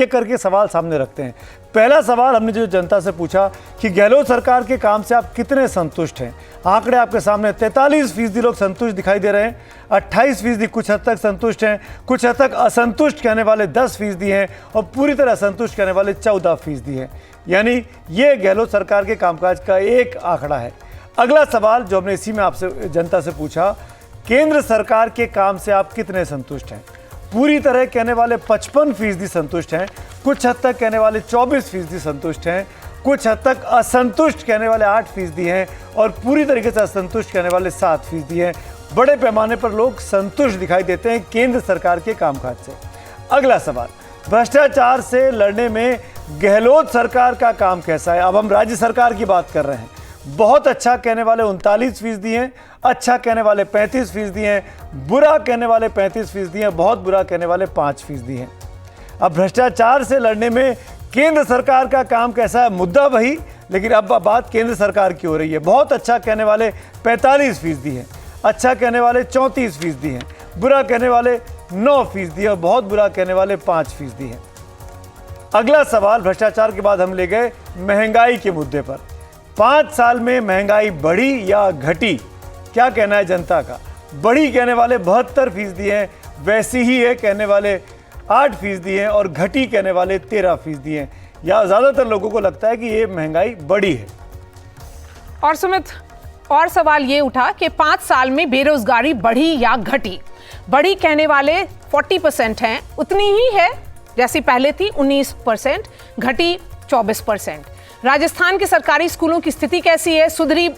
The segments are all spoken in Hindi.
एक करके सवाल सामने रखते हैं। पहला सवाल हमने जो जनता से पूछा कि गहलोत सरकार के काम से आप कितने संतुष्ट हैं। आंकड़े आपके सामने 43% लोग संतुष्ट दिखाई दे रहे हैं, 28% कुछ हद तक संतुष्ट हैं, कुछ हद तक असंतुष्ट कहने वाले 10% हैं और पूरी तरह असंतुष्ट कहने वाले 14% हैं। यानी ये गहलोत सरकार के कामकाज का एक आंकड़ा है। अगला सवाल जो हमने इसी में आपसे जनता से पूछा, केंद्र सरकार के काम से आप कितने संतुष्ट हैं। पूरी तरह कहने वाले 55% संतुष्ट हैं, कुछ हद तक कहने वाले 24% संतुष्ट हैं, कुछ हद तक असंतुष्ट कहने वाले 8% हैं और पूरी तरीके से असंतुष्ट कहने वाले 7% हैं। बड़े पैमाने पर लोग संतुष्ट दिखाई देते हैं केंद्र सरकार के कामकाज से। अगला सवाल, भ्रष्टाचार से लड़ने में गहलोत सरकार का काम कैसा है। अब हम राज्य सरकार की बात कर रहे हैं। बहुत अच्छा कहने वाले 39% हैं, अच्छा कहने वाले 35% हैं, बुरा कहने वाले 35% हैं, बहुत बुरा कहने वाले 5% हैं। अब भ्रष्टाचार से लड़ने में केंद्र सरकार का काम कैसा है, मुद्दा वही, लेकिन अब बात केंद्र सरकार की हो रही है। बहुत अच्छा कहने वाले 45% हैं, अच्छा कहने वाले 34% हैं, बुरा कहने वाले 9% हैं और बहुत बुरा कहने वाले 5% हैं। अगला सवाल, भ्रष्टाचार के बाद हम ले गए महंगाई के मुद्दे पर। 5 साल में महंगाई बढ़ी या घटी, क्या कहना है जनता का। बढ़ी कहने वाले 72% हैं, वैसी ही है कहने वाले 8% हैं और घटी कहने वाले 13% हैं। या ज़्यादातर लोगों को लगता है कि ये महंगाई बढ़ी है। और सुमित, और सवाल ये उठा कि 5 साल में बेरोजगारी बढ़ी या घटी। बढ़ी कहने वाले 40% हैं, उतनी ही है जैसी पहले थी 19%, घटी 24%। राजस्थान के सरकारी स्कूलों की स्थिति कैसी है, सुधरी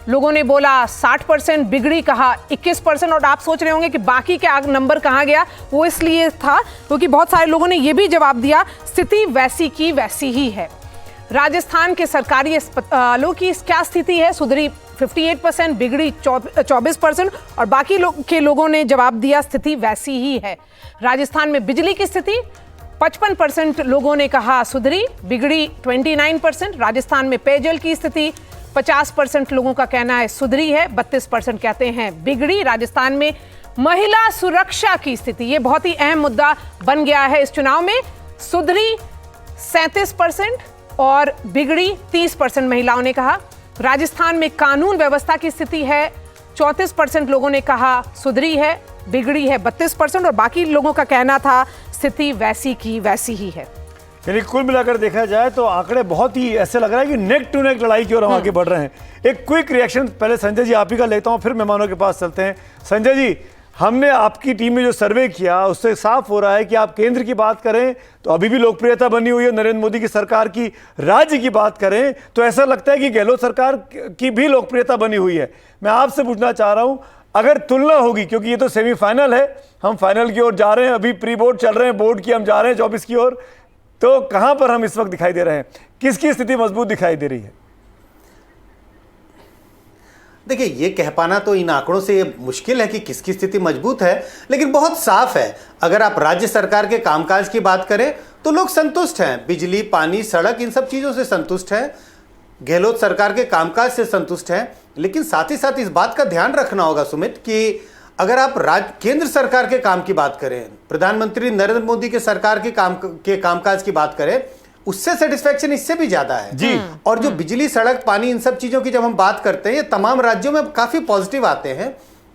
लोगों ने बोला 60%, बिगड़ी कहा 21%। और आप सोच रहे होंगे कि बाकी के नंबर कहाँ गया, वो इसलिए था क्योंकि बहुत सारे लोगों ने ये भी जवाब दिया स्थिति वैसी की वैसी ही है। राजस्थान के सरकारी अस्पतालों की क्या स्थिति है, सुधरी 58%, बिगड़ी 24% और बाकी के लोगों ने जवाब दिया स्थिति वैसी ही है। राजस्थान में बिजली की स्थिति 55% लोगों ने कहा सुधरी, बिगड़ी 29%। राजस्थान में पेयजल की स्थिति 50% लोगों का कहना है सुधरी है, 32% कहते हैं बिगड़ी। राजस्थान में महिला सुरक्षा की स्थिति, ये बहुत ही अहम मुद्दा बन गया है इस चुनाव में, सुधरी 37% और बिगड़ी 30% महिलाओं ने कहा। राजस्थान में कानून व्यवस्था की स्थिति है, 34% लोगों ने कहा सुधरी है, बिगड़ी है 32% और बाकी लोगों का कहना था स्थिति वैसी की वैसी ही है। यानी कुल मिलाकर देखा जाए तो आंकड़े बहुत ही ऐसे लग रहा है कि नेक टू नेक लड़ाई की ओर हम आगे बढ़ रहे हैं। एक क्विक रिएक्शन पहले संजय जी आप ही का लेता हूं, फिर मेहमानों के पास चलते हैं। संजय जी, हमने आपकी टीम में जो सर्वे किया उससे साफ हो रहा है कि आप केंद्र की बात करें तो अभी भी लोकप्रियता बनी हुई है नरेंद्र मोदी की सरकार की, राज्य की बात करें तो ऐसा लगता है कि गहलोत सरकार की भी लोकप्रियता बनी हुई है। मैं आपसे पूछना चाह रहा हूं, अगर तुलना होगी, क्योंकि ये तो सेमीफाइनल है, हम फाइनल की ओर जा रहे हैं, अभी प्री बोर्ड चल रहे हैं, बोर्ड की हम जा रहे हैं 24 की ओर, तो कहां पर हम इस वक्त दिखाई दे रहे हैं, किसकी स्थिति मजबूत दिखाई दे रही है। देखिए, ये कह पाना तो इन आंकड़ों से मुश्किल है कि किसकी स्थिति मजबूत है, लेकिन बहुत साफ है। अगर आप राज्य सरकार के कामकाज की बात करें तो लोग संतुष्ट हैं, बिजली, पानी, सड़क, इन सब चीज़ों से संतुष्ट हैं, गहलोत सरकार के कामकाज से संतुष्ट हैं। लेकिन साथ ही साथ इस बात का ध्यान रखना होगा सुमित कि अगर आप केंद्र सरकार के काम की बात करें, प्रधानमंत्री नरेंद्र मोदी के सरकार के कामकाज की बात करें, उससे सेटिस्फैक्शन इससे भी ज्यादा है जी। और जो बिजली, सड़क, पानी, इन सब चीजों की जब हम बात करते हैं, ये तमाम राज्यों में काफी पॉजिटिव आते हैं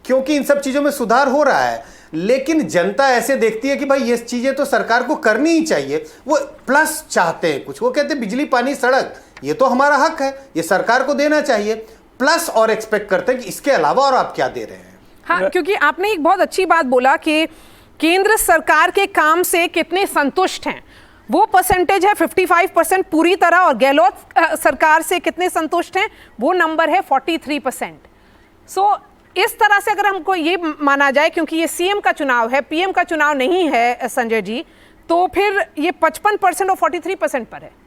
क्योंकि इन सब चीजों में सुधार हो रहा है। लेकिन जनता ऐसे देखती है कि भाई ये चीजें तो सरकार को करनी ही चाहिए, वो प्लस चाहते हैं कुछ, वो कहते हैं बिजली, पानी, सड़क ये तो हमारा हक है, ये सरकार को देना चाहिए, प्लस और एक्सपेक्ट करते हैं कि इसके अलावा और आप क्या दे रहे हैं। हाँ, क्योंकि आपने एक बहुत अच्छी बात बोला कि केंद्र सरकार के काम से कितने संतुष्ट हैं, वो परसेंटेज है 55% पूरी तरह, और गहलोत सरकार से कितने संतुष्ट हैं वो नंबर है 43%। सो इस तरह से अगर हमको ये माना जाए, क्योंकि ये सीएम का चुनाव है, पीएम का चुनाव नहीं है संजय जी, तो फिर ये 55% और 43% पर है।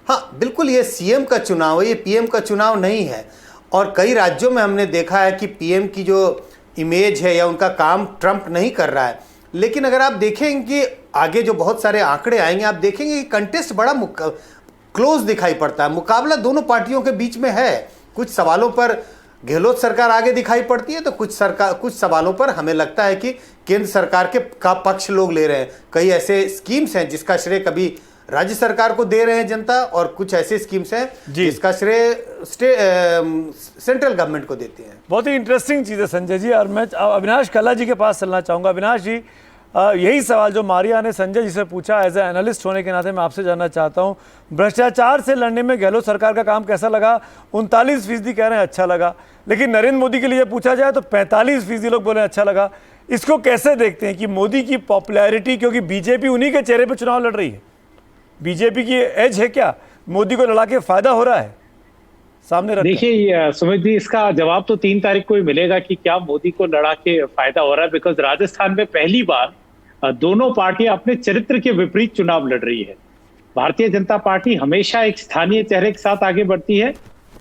हाँ बिल्कुल, ये सीएम का चुनाव है, ये पीएम का चुनाव नहीं है। और कई राज्यों में हमने देखा है कि पीएम की जो इमेज है या उनका काम ट्रम्प नहीं कर रहा है। लेकिन अगर आप देखेंगे कि आगे जो बहुत सारे आंकड़े आएंगे, आप देखेंगे कि कंटेस्ट बड़ा क्लोज दिखाई पड़ता है, मुकाबला दोनों पार्टियों के बीच में है। कुछ सवालों पर गहलोत सरकार आगे दिखाई पड़ती है तो कुछ सवालों पर हमें लगता है कि केंद्र सरकार का पक्ष लोग ले रहे हैं। कई ऐसे स्कीम्स हैं जिसका श्रेय कभी राज्य सरकार को दे रहे हैं जनता, और कुछ ऐसे स्कीम्स हैं जिसका श्रेय सेंट्रल गवर्नमेंट को देती हैं। बहुत ही इंटरेस्टिंग चीज़ है संजय जी। और मैं अविनाश कल्ला जी के पास चलना चाहूँगा। अविनाश जी, यही सवाल जो मारिया ने संजय जी से पूछा, एज ए एनालिस्ट होने के नाते मैं आपसे जानना चाहता हूँ, भ्रष्टाचार से लड़ने में गहलोत सरकार का काम कैसा लगा? 39% कह रहे हैं अच्छा लगा, लेकिन नरेंद्र मोदी के लिए पूछा जाए तो 45% लोग बोले अच्छा लगा। इसको कैसे देखते हैं कि मोदी की पॉपुलैरिटी, क्योंकि बीजेपी उन्हीं के चेहरे पर चुनाव लड़ रही है, बीजेपी की एज है क्या? मोदी को लड़ा के फायदा हो रहा है सामने रखा? देखिए सुमित जी, इसका जवाब तो 3 तारीख को ही मिलेगा कि क्या मोदी को लड़ा के फायदा हो रहा है। बिकॉज राजस्थान में पहली बार दोनों पार्टियां अपने चरित्र के विपरीत चुनाव लड़ रही है। भारतीय जनता पार्टी हमेशा एक स्थानीय चेहरे के साथ आगे बढ़ती है,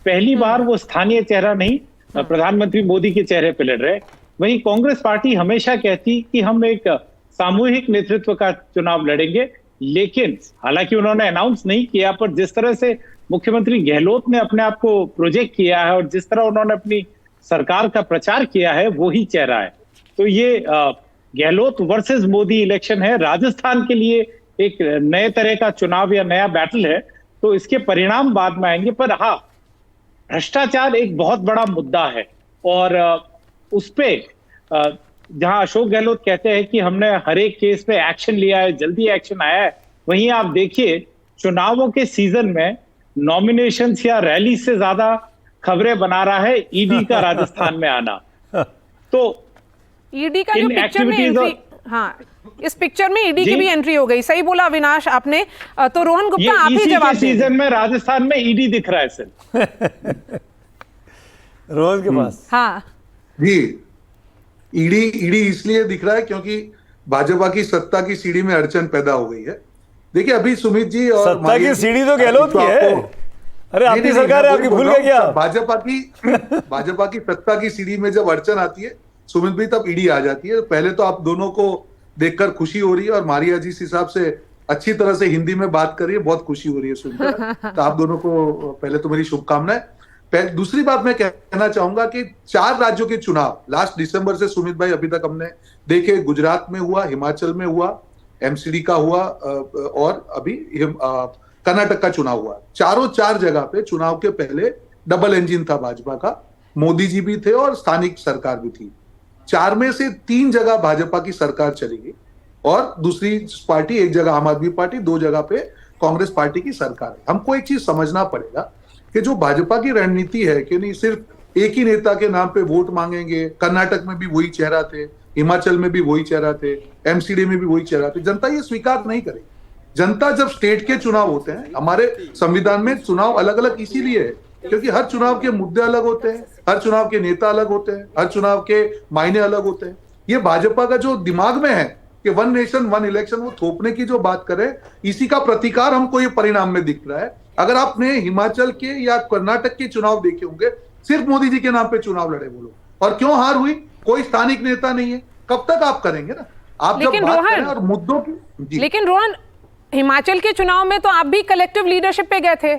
पहली बार वो स्थानीय चेहरा नहीं प्रधानमंत्री मोदी के चेहरे पे लड़ रहे। वहीं कांग्रेस पार्टी हमेशा कहती कि हम एक सामूहिक नेतृत्व का चुनाव लड़ेंगे, लेकिन हालांकि उन्होंने अनाउंस नहीं किया, पर जिस तरह से मुख्यमंत्री गहलोत ने अपने आप को प्रोजेक्ट किया है और जिस तरह उन्होंने अपनी सरकार का प्रचार किया है, वो ही चेहरा है। तो ये गहलोत वर्सेस मोदी इलेक्शन है, राजस्थान के लिए एक नए तरह का चुनाव या नया बैटल है। तो इसके परिणाम बाद में आएंगे, पर हाँ, भ्रष्टाचार एक बहुत बड़ा मुद्दा है और उस पे जहां अशोक गहलोत कहते हैं कि हमने हर एक केस पे एक्शन लिया है, जल्दी एक्शन आया है, वहीं आप देखिए चुनावों के सीजन में नॉमिनेशंस या रैली से ज्यादा खबरें बना रहा है ईडी का राजस्थान में आना। तो ईडी का जो पिक्चर में एंट्री, हाँ, इस पिक्चर में ईडी की भी एंट्री हो गई। सही बोला अविनाश आपने। तो रोहन गुप्ता, आप ही जवाब दीजिए। सीजन में राजस्थान में ईडी दिख रहा है सिर्फ रोहन के पास। हाँ जी, ईडी इसलिए दिख रहा है क्योंकि भाजपा की सत्ता की सीढ़ी में अड़चन पैदा हो गई है। देखिए अभी सुमित जी और सत्ता की सीढ़ी तो गहलोत की है। अरे आपकी सरकार है, आपकी भूल गए क्या? भाजपा की सत्ता की सीढ़ी में जब अड़चन आती है सुमित भाई, तब ईडी आ जाती है। पहले तो आप दोनों को देखकर खुशी हो रही है और मारिया जी इस हिसाब से अच्छी तरह से हिंदी में बात कर रही है, बहुत खुशी हो रही है सुनकर। तो आप दोनों को पहले तो मेरी शुभकामनाएं। दूसरी बात मैं कहना चाहूंगा कि 4 राज्यों के चुनाव लास्ट दिसंबर से सुमित भाई अभी तक हमने देखे। गुजरात में हुआ, हिमाचल में हुआ, एमसीडी का हुआ और अभी कर्नाटक का चुनाव हुआ। 4 जगह पे चुनाव के पहले डबल इंजन था भाजपा का, मोदी जी भी थे और स्थानिक सरकार भी थी। 4 में से 3 जगह भाजपा की सरकार चली गई और दूसरी पार्टी, एक जगह आम आदमी पार्टी, 2 जगह पे कांग्रेस पार्टी की सरकार है। हमको एक चीज समझना पड़ेगा कि जो भाजपा की रणनीति है कि नहीं सिर्फ एक ही नेता के नाम पे वोट मांगेंगे, कर्नाटक में भी वही चेहरा थे, हिमाचल में भी वही चेहरा थे, एमसीडी में भी वही चेहरा थे, जनता ये स्वीकार नहीं करेगी। जनता जब स्टेट के चुनाव होते हैं, हमारे संविधान में चुनाव अलग अलग इसीलिए है क्योंकि हर चुनाव के मुद्दे अलग होते हैं, हर चुनाव के नेता अलग होते हैं, हर चुनाव के मायने अलग होते हैं। ये भाजपा का जो दिमाग में है कि 1 नेशन 1 इलेक्शन, वो थोपने की जो बात करें, इसी का प्रतिकार हमको ये परिणाम में दिख रहा है। अगर आपने हिमाचल के या कर्नाटक के चुनाव देखे होंगे, सिर्फ मोदी जी के नाम पे चुनाव लड़े वो लोग। और क्यों हार हुई? कोई स्थानिक नेता नहीं है। कब तक आप करेंगे ना? आप जब बात करें और मुद्दों की। लेकिन रोहन, हिमाचल के चुनाव में तो आप भी कलेक्टिव लीडरशिप पे गए थे।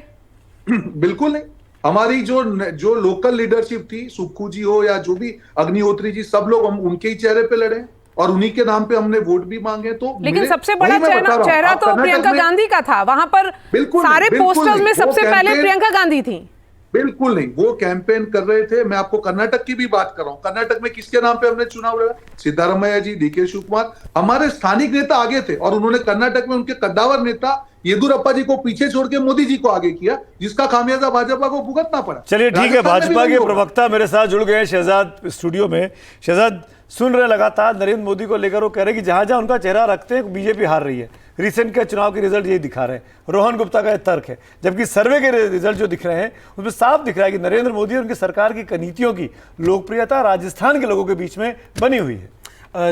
बिल्कुल नहीं। हमारी जो लोकल लीडरशिप थी, सुक्खू जी हो या जो भी अग्निहोत्री जी, सब लोग हम उनके ही चेहरे पे लड़े और उन्हीं के नाम पे हमने वोट भी मांगे। तो लेकिन सबसे बड़ा चेहरा तो प्रियंका गांधी का था वहां पर। सारे पोस्टर्स में सबसे पहले प्रियंका गांधी थी। बिल्कुल नहीं, वो कैंपेन कर रहे थे। मैं आपको कर्नाटक की भी बात कर रहा हूँ। कर्नाटक में किसके नाम पे हमने चुनाव लड़ा? सिद्धारमैया जी, डीके शिवकुमार, हमारे स्थानिक नेता आगे थे और उन्होंने कर्नाटक में उनके कद्दावर नेता येदुरप्पा जी को पीछे छोड़ के मोदी जी को आगे किया, जिसका खामियाजा भाजपा को भुगतना पड़ा। चलिए ठीक है, भाजपा के प्रवक्ता मेरे साथ जुड़ गए शहजाद स्टूडियो में। शहजाद, सुन रहे लगातार नरेंद्र मोदी को लेकर वो कह रहे हैं कि जहां जहां उनका चेहरा रखते हैं बीजेपी हार रही है। रिसेंट के चुनाव के रिजल्ट यही दिखा रहे हैं। रोहन गुप्ता का यह तर्क है, जबकि सर्वे के रिजल्ट जो दिख रहे हैं उसमें साफ दिख रहा है कि नरेंद्र मोदी और उनकी सरकार की नीतियों की लोकप्रियता राजस्थान के लोगों के बीच में बनी हुई है।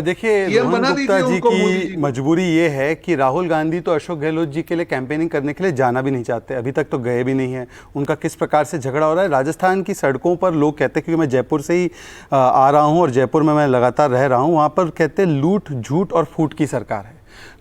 देखिए, रोहन गुप्ता जी की मजबूरी ये है कि राहुल गांधी तो अशोक गहलोत जी के लिए कैंपेनिंग करने के लिए जाना भी नहीं चाहते, अभी तक तो गए भी नहीं हैं। उनका किस प्रकार से झगड़ा हो रहा है राजस्थान की सड़कों पर, लोग कहते हैं, क्योंकि मैं जयपुर से ही आ रहा हूँ और जयपुर में मैं लगातार रह रहा हूँ, वहाँ पर कहते हैं लूट, झूठ और फूट की सरकार है।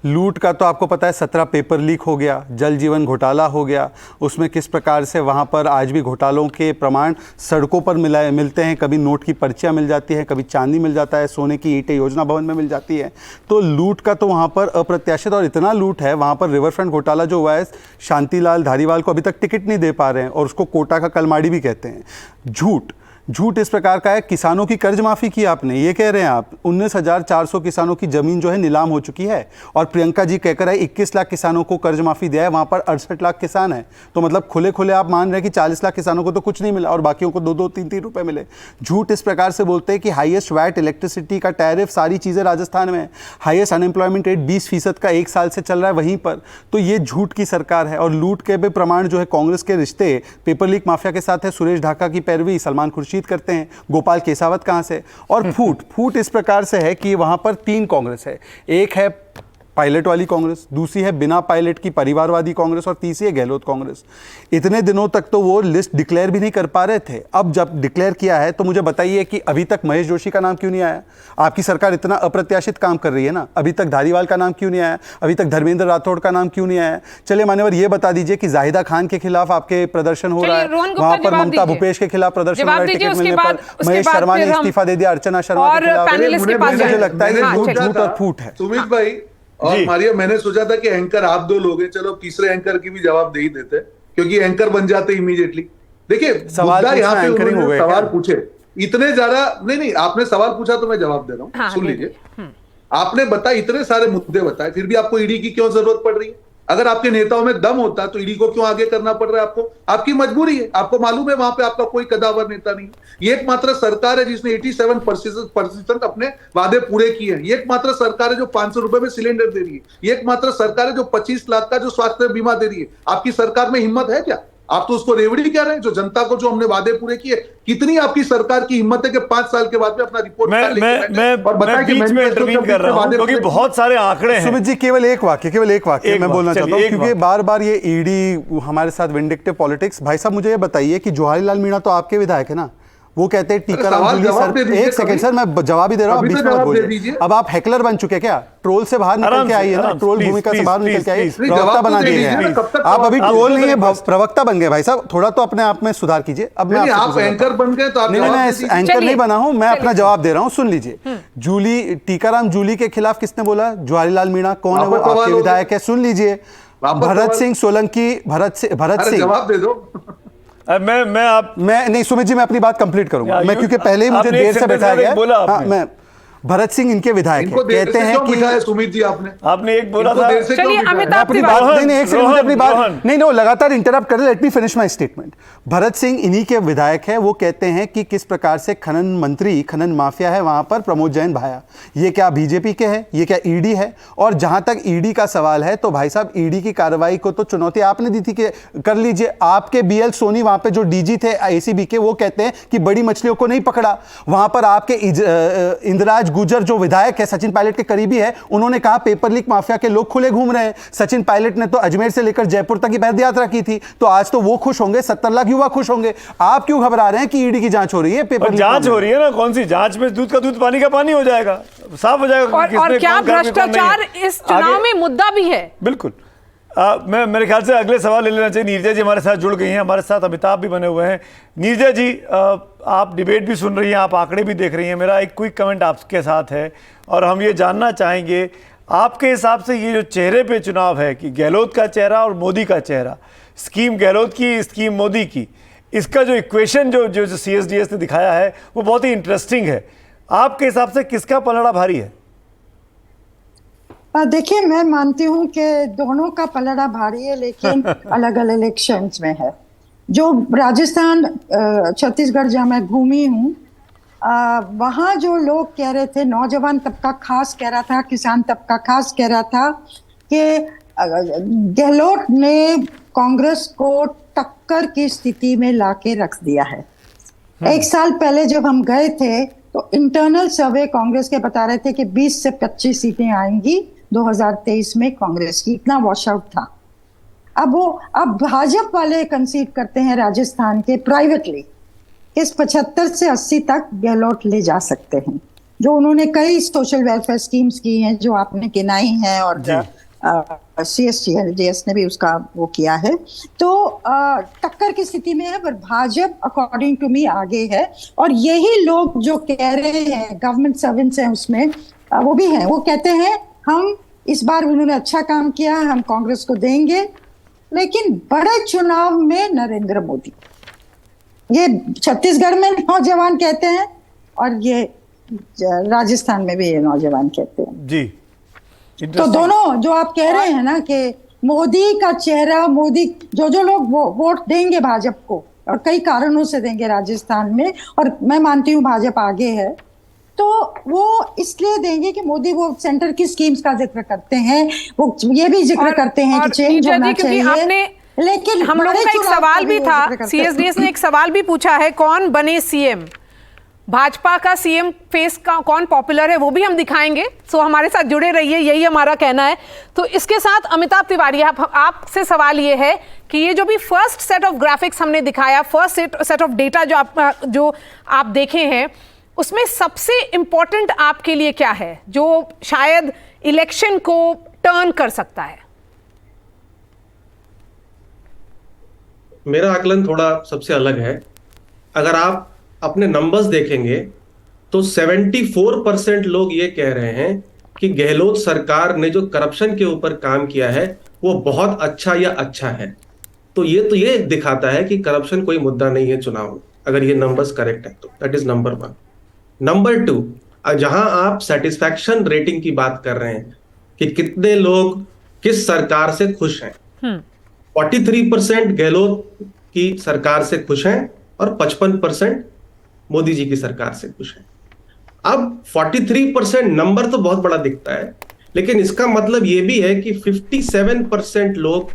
लूट का तो आपको पता है 17 पेपर लीक हो गया, जल जीवन घोटाला हो गया, उसमें किस प्रकार से वहाँ पर आज भी घोटालों के प्रमाण सड़कों पर मिलते हैं, कभी नोट की पर्चियाँ मिल जाती हैं, कभी चांदी मिल जाता है, सोने की ईंटें योजना भवन में मिल जाती है। तो लूट का तो वहाँ पर अप्रत्याशित, और इतना लूट है वहाँ पर रिवर फ्रंट घोटाला जो हुआ है, शांतिलाल धारीवाल को अभी तक टिकट नहीं दे पा रहे हैं और उसको कोटा का कलमाड़ी भी कहते हैं। झूठ इस प्रकार का है। किसानों की कर्ज माफ़ी की आपने, ये कह रहे हैं आप 19,400 किसानों की ज़मीन जो है नीलाम हो चुकी है, और प्रियंका जी कहकर है 21 लाख किसानों को कर्ज माफ़ी दिया है, वहाँ पर 68 लाख किसान हैं। तो मतलब खुले खुले आप मान रहे हैं कि 40 लाख किसानों को तो कुछ नहीं मिला और बाकियों को 2-2, 3-3 रुपए मिले। झूठ इस प्रकार से बोलते हैं कि हाईएस्ट वैट, इलेक्ट्रिसिटी का टैरिफ, सारी चीज़ें राजस्थान में है, हाईएस्ट अनएम्प्लॉयमेंट रेट 20% का 1 साल से चल रहा है वहीं पर। तो ये झूठ की सरकार है। और लूट के भी प्रमाण जो है, कांग्रेस के रिश्ते पेपर लीक माफिया के साथ है, सुरेश ढाका की पैरवी सलमान खुर्शीद करते हैं, गोपाल केसावत कहां से। और फूट इस प्रकार से है कि वहां पर 3 कांग्रेस है, एक है पायलट वाली कांग्रेस, दूसरी है बिना पायलट की परिवारवादी कांग्रेस, और तीसरी है गहलोत कांग्रेस। इतने दिनों तक तो वो लिस्ट डिक्लेयर भी नहीं कर पा रहे थे, अब जब डिक्लेयर किया है तो मुझे बताइए कि अभी तक महेश जोशी का नाम क्यों नहीं आया? आपकी सरकार इतना अप्रत्याशित काम कर रही है ना, अभी तक धारीवाल का नाम क्यों नहीं आया? अभी तक धर्मेंद्र राठौड़ का नाम क्यों नहीं आया? चलिए मान्यवर, ये बता दीजिए कि जाहिदा खान के खिलाफ आपके प्रदर्शन हो रहा है, वहां पर ममता भूपेश के खिलाफ प्रदर्शन हो रहा है, टिकट मिलने पर महेश शर्मा ने इस्तीफा दे दिया, अर्चना शर्मा के खिलाफ। मुझे लगता है झूठ और फूट है। सुमित भाई और मारिया, मैंने सोचा था कि एंकर आप 2 लोग हैं, चलो तीसरे एंकर की भी जवाब दे ही देते, क्योंकि एंकर बन जाते इमीडिएटली। देखिए सवाल यहाँ पे उन्होंने सवाल पूछे इतने ज्यादा, नहीं आपने सवाल पूछा तो मैं जवाब दे रहा हूँ, सुन लीजिए। आपने बताया, इतने सारे मुद्दे बताए, फिर भी आपको ईडी की क्यों जरूरत पड़ रही है? अगर आपके नेताओं में दम होता तो ईडी को क्यों आगे करना पड़ रहा है आपको? आपकी मजबूरी है, आपको मालूम है वहां पे आपका कोई कदावर नेता नहीं। ये एकमात्र सरकार है जिसने 87% अपने वादे पूरे किए हैं। ये एकमात्र सरकार है जो 500 रुपए में सिलेंडर दे रही है। ये एकमात्र सरकार है जो 25 लाख का जो स्वास्थ्य बीमा दे रही है। आपकी सरकार में हिम्मत है क्या? आप तो उसको रेवड़ी कह रहे हैं, जो जनता को जो हमने वादे पूरे किए। कितनी आपकी सरकार की हिम्मत है कि 5 साल के बाद में अपना रिपोर्ट मैं बीच में इंटरवीन कर रहा हूं क्योंकि बहुत सारे आंकड़े हैं। सुमित जी, केवल एक वाक्य मैं बोलना चाहता हूं, क्योंकि बार बार ये ईडी हमारे साथ विंडिक्टिव पॉलिटिक्स। भाई साहब, मुझे ये बताइए कि जवाहरलाल मीणा तो आपके विधायक है ना, वो कहते हैं टीकाराम जूली सर, एक सेकंड सर, मैं जवाब ही दे रहा हूँ, बीच में मत बोलिए। अब आप हैकलर बन चुके क्या? ट्रोल से बाहर निकल के आइए ना, ट्रोल भूमिका से बाहर निकल के आइए, प्रवक्ता बना दिए हैं आप। अभी ट्रोल नहीं है, प्रवक्ता बन गए। भाई साहब, थोड़ा तो अपने आप में सुधार कीजिए। अब मैं आप एंकर बन गए तो नहीं, मैं एंकर नहीं बना हूं, मैं अपना जवाब दे रहा हूं, सुन लीजिए। टीकाराम जूली के खिलाफ किसने बोला? जवाहरलाल मीणा। कौन है वो? आपके विधायक है, सुन लीजिए। भरत सिंह सोलंकी, भरत सिंह, जवाब दे दो। मैं नहीं सुमित जी, मैं अपनी बात कंप्लीट करूंगा। मैं क्योंकि पहले ही मुझे देर से बैठाया गया। हाँ, मैं भरत सिंह इनके विधायक हैं, कहते हैं कि सुमित जी आपने एक बोला था। चलिए अमिताभ अपनी बात नहीं, एक सेकंड, अपनी बात नहीं, लगातार इंटरप्ट कर, let me finish my statement. Bharat Singh इन्हीं के विधायक हैं। वो कहते हैं कि किस प्रकार से खनन मंत्री, खनन माफिया है वहां पर प्रमोद जैन भाया, ये क्या बीजेपी के हैं? ये क्या ईडी है? और जहां तक ईडी का सवाल है तो भाई साहब, ईडी की कार्रवाई को तो चुनौती आपने दी थी कि कर लीजिए। आपके बीएल सोनी वहां पे जो डीजी थे एसीबी के, वो कहते हैं कि बड़ी मछलियों को नहीं पकड़ा। वहां पर आपके इंदिराज गुजर जो विधायक है, सचिन पायलट के करीबी है, उन्होंने कहा पेपर लीक माफिया के लोग खुले घूम रहे हैं। सचिन पायलट ने तो अजमेर से लेकर जयपुर तक की पैदल यात्रा की थी, तो आज तो वो खुश होंगे, 70 लाख युवा खुश होंगे। आप क्यों घबरा रहे हैं कि ईडी की जांच हो रही है? पेपर जांच हो रही है ना, कौन सी जांच में दूध का दूध पानी का पानी हो जाएगा, साफ हो जाएगा। और क्या भ्रष्टाचार इस चुनाव में मुद्दा भी है? बिल्कुल। मैं मेरे ख्याल से अगले सवाल ले लेना चाहिए। नीरजा जी हमारे साथ जुड़ गई हैं, हमारे साथ अमिताभ भी बने हुए हैं। नीरजा जी, आप डिबेट भी सुन रही हैं, आप आंकड़े भी देख रही हैं। मेरा एक क्विक कमेंट आपके साथ है और हम ये जानना चाहेंगे आपके हिसाब से ये जो चेहरे पे चुनाव है कि गहलोत का चेहरा और मोदी का चेहरा, स्कीम गहलोत की, स्कीम मोदी की, इसका जो इक्वेशन जो CSDS ने दिखाया है वो बहुत ही इंटरेस्टिंग है। आपके हिसाब से किसका पलड़ा भारी है? देखिए, मैं मानती हूँ कि दोनों का पलड़ा भारी है, लेकिन अलग अलग इलेक्शंस में है। जो राजस्थान, छत्तीसगढ़ जहाँ मैं घूमी हूँ, वहाँ जो लोग कह रहे थे, नौजवान तबका खास कह रहा था, किसान तबका खास कह रहा था कि गहलोत ने कांग्रेस को टक्कर की स्थिति में लाके रख दिया है। 1 साल पहले जब हम गए थे तो इंटरनल सर्वे कांग्रेस के बता रहे थे कि 20 से 25 सीटें आएंगी 2023 में कांग्रेस की, इतना वॉश आउट था। अब भाजपा वाले कंसीड करते हैं राजस्थान के प्राइवेटली इस 75 से 80 तक गहलोत ले जा सकते हैं। जो उन्होंने कई सोशल वेलफेयर स्कीम्स की हैं जो आपने गिनाई हैं, और CSGS ने भी उसका वो किया है। तो टक्कर की स्थिति में है, पर भाजपा अकॉर्डिंग टू मी आगे है। और यही लोग जो कह रहे हैं गवर्नमेंट सर्वेंट्स हैं उसमें, वो भी हैं, वो कहते हैं हम इस बार उन्होंने अच्छा काम किया, हम कांग्रेस को देंगे, लेकिन बड़े चुनाव में नरेंद्र मोदी। ये छत्तीसगढ़ में नौजवान कहते हैं और ये राजस्थान में भी ये नौजवान कहते हैं जी। तो दोनों जो आप कह रहे हैं ना कि मोदी का चेहरा, मोदी जो लोग वोट देंगे भाजपा को, और कई कारणों से देंगे राजस्थान में, और मैं मानती हूँ भाजपा आगे है, तो वो इसलिए देंगे कि मोदी वो सेंटर की स्कीम्स का जिक्र करते हैं, वो ये भी जिक्र करते हैं कि चेंज होना चाहिए। लेकिन हम लोगों का एक सवाल भी था, CSDS ने एक सवाल भी पूछा है, कौन बने सीएम, भाजपा का सीएम फेस का कौन पॉपुलर है, वो भी हम दिखाएंगे। सो हमारे साथ जुड़े रहिए, यही हमारा कहना है। तो इसके साथ अमिताभ तिवारी, आपसे सवाल ये है कि ये जो भी फर्स्ट सेट ऑफ ग्राफिक्स हमने दिखाया, फर्स्ट सेट ऑफ डेटा जो आप देखे हैं, उसमें सबसे इंपॉर्टेंट आपके लिए क्या है जो शायद इलेक्शन को टर्न कर सकता है? मेरा आकलन थोड़ा सबसे अलग है। अगर आप अपने नंबर्स देखेंगे तो 74% लोग ये कह रहे हैं कि गहलोत सरकार ने जो करप्शन के ऊपर काम किया है वो बहुत अच्छा या अच्छा है। तो ये दिखाता है कि करप्शन कोई मुद्दा नहीं है चुनाव में, अगर ये नंबर्स करेक्ट है तो। That is number 1। नंबर 2, जहां आप सेटिस्फैक्शन रेटिंग की बात कर रहे हैं कि कितने लोग किस सरकार से खुश हैं, 43% गहलोत की सरकार से खुश हैं और 55% मोदी जी की सरकार से खुश हैं। अब 43% नंबर तो बहुत बड़ा दिखता है, लेकिन इसका मतलब यह भी है कि 57% लोग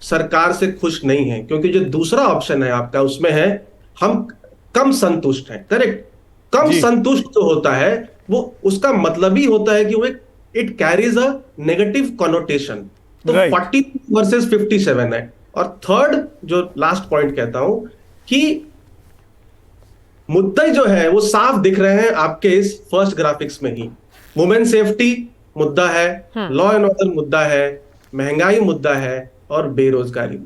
सरकार से खुश नहीं हैं, क्योंकि जो दूसरा ऑप्शन है आपका उसमें है हम कम संतुष्ट हैं। करेक्ट, कम संतुष्ट जो होता है वो उसका मतलब ही होता है कि वो it carries a negative connotation. तो 40 वर्सेस 57 है। और थर्ड जो लास्ट पॉइंट कहता हूं कि मुद्दे जो है वो साफ दिख रहे हैं आपके इस फर्स्ट ग्राफिक्स में ही। वुमेन सेफ्टी मुद्दा है, लॉ एंड ऑर्डर मुद्दा है, महंगाई मुद्दा है और बेरोजगारी।